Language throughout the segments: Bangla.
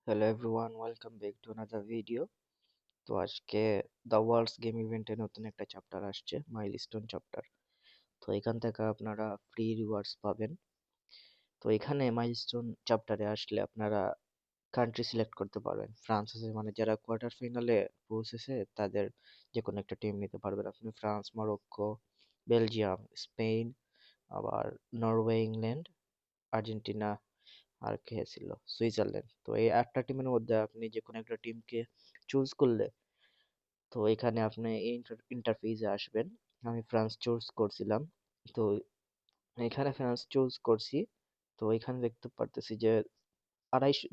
Hello everyone, welcome back to another video. তো আজকে দ্য ওয়ার্ল্ডস গেম ইভেন্টে নতুন একটা চ্যাপ্টার আসছে, মাইলস্টোন চ্যাপ্টার। তো এখান থেকে আপনারা ফ্রি রিওয়ার্ডস পাবেন। তো এখানে মাইলস্টোন চ্যাপ্টারে আসলে আপনারা কান্ট্রি সিলেক্ট করতে পারবেন। ফ্রান্স আছে, মানে যারা কোয়ার্টার ফাইনালে পৌঁছেছে তাদের যে কোনো একটা টিম নিতে পারবেন আপনি। ফ্রান্স, মরক্কো, বেলজিয়াম, স্পেন, আবার নরওয়ে, ইংল্যান্ড, আর্জেন্টিনা, আর কে ছিল, সুইজারল্যান্ড। তো এই 8টা টিমের মধ্যে আপনি যে কোনো একটা টিমকে চুজ করলে, তো এখানে আপনি ইন্টারফেসে আসবেন। আমি ফ্রান্স চুজ করছিলাম। তো এখানে ফ্রান্স চুজ করছি। তো এখানে দেখতে পারতেছি যে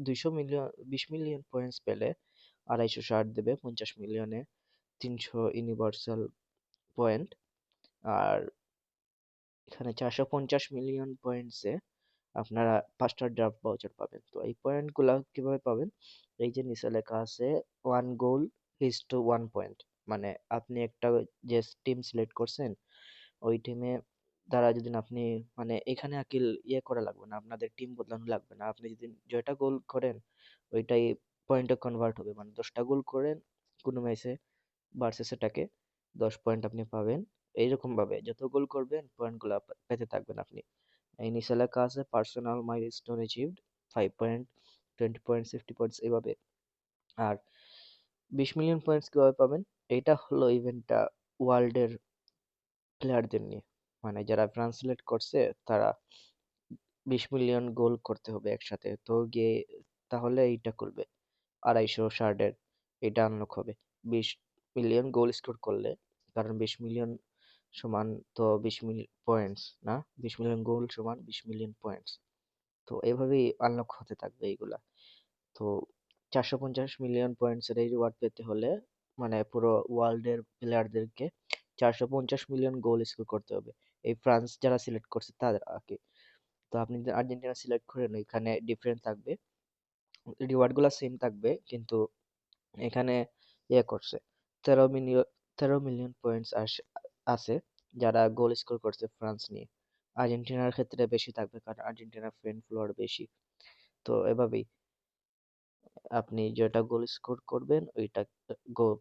200 মিলিয়ন 20 মিলিয়ন পয়েন্টস পেলে 260 দেবে, 50 মিলিয়নে 300 ইউনিভার্সাল পয়েন্ট। আর এখানে 450 মিলিয়ন পয়েন্টসে আপনারা 5টা ড্রাফট ভাউচার পাবেন। তো এই পয়েন্ট গুলা কিভাবে পাবেন? এই যে নিচে লেখা আছে 1 গোল ইজ টু 1 পয়েন্ট। মানে আপনি একটা যে টিম সিলেক্ট করছেন, ওই টিমে দ্বারা যদি আপনি, মানে এখানে আকিল করা লাগবে না, আপনাদের টিম বদলানো লাগবে না। আপনি যদি যেটা গোল করেন ওইটাই পয়েন্টে কনভার্ট হবে। মানে 10টা গোল করেন কোনো ম্যাচে ভার্সেস এটাকে, 10 পয়েন্ট আপনি পাবেন। এইরকম ভাবে যত গোল করবেন পয়েন্ট গুলা পেতে থাকবেন আপনি। এই নিচে লেখা আছে personal milestone achieved 5 point, 20 points, 50 points, এইভাবে। আর 20 মিলিয়ন পয়েন্টস কিভাবে পাবেন? এটা হলো ইভেন্টটা ওয়ার্ল্ডের প্লেয়ারদের নিয়ে, মানে যারা ফ্রান্স সিলেক্ট করছে তারা 20 মিলিয়ন গোল করতে হবে একসাথে। তো গিয়ে তাহলে এইটা করবে 260 এটা আনলক হবে 20 মিলিয়ন গোল স্কোর করলে। কারণ 20 মিলিয়ন সমান তো 20 মিলিয়ন পয়েন্টস না, 20 মিলিয়ন গোল সমান 20 মিলিয়ন পয়েন্টস। তো এভাবেই আনলক হতে থাকবে এইগুলা। তো 450 মিলিয়ন পয়েন্টস এর এই রিওয়ার্ড পেতে হলে, মানে পুরো ওয়ার্ল্ডের প্লেয়ারদেরকে 450 মিলিয়ন গোল স্কোর করতে হবে, এই ফ্রান্স যারা সিলেক্ট করছে তাদের আগে। তো আপনি যদি আর্জেন্টিনা সিলেক্ট করেন এখানে ডিফারেন্ট থাকবে, রিওয়ার্ড গুলা সেম থাকবে, কিন্তু এখানে করছে 13 মিলিয়ন, 13 মিলিয়ন পয়েন্টস আছে যারা গোল স্কোর করছে ফ্রান্স নিয়ে। আর্জেন্টিনার ক্ষেত্রে বেশি থাকবে কারণ আর্জেন্টিনার ফ্যান ফলোয়ার বেশি। তো এভাবেই আপনি যেটা গোল স্কোর করবেন ওইটা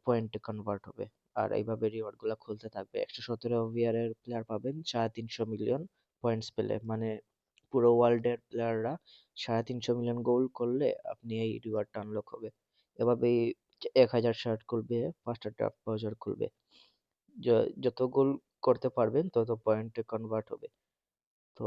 পয়েন্টে কনভার্ট হবে। আর এইভাবে রিওয়ার্ড গুলা খুলতে থাকবে। 117 ওভারের প্লেয়ার পাবেন 350 মিলিয়ন পয়েন্টস পেলে, মানে পুরো ওয়ার্ল্ডের প্লেয়াররা 350 মিলিয়ন গোল করলে আপনি এই রিওয়ার্ডটা আনলক হবে। এভাবেই 1000 শার্ট খুলবে, 5টা ড্রাফট ভাউচার খুলবে। যত গোল করতে পারবেন তত পয়েন্টে কনভার্ট হবে। তো